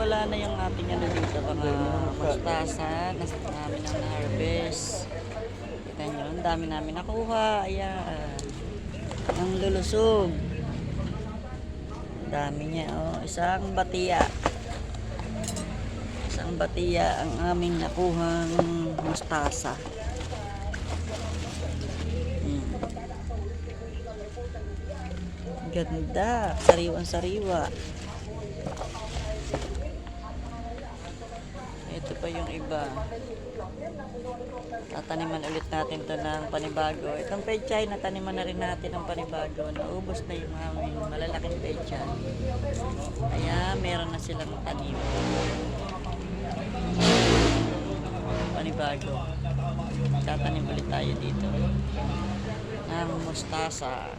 nawala na yung ating ano dito, mga mustasa na namin ang na-harvest. Kita nyo, ang dami namin nakuha. Ayan. Ang lulusog. Ang dami niya. Oh. Isang batiya. Isang batiya ang aming nakuhang mustasa. Ganda. Sariwan-sariwa. Ito pa yung iba. Tataniman ulit natin to ng panibago. Itong pechay, nataniman na rin natin ng panibago. Naubos na yung aming malalaking pechay. Kaya meron na silang tanim. Panibago. Tatanim ulit tayo dito ng mustasa.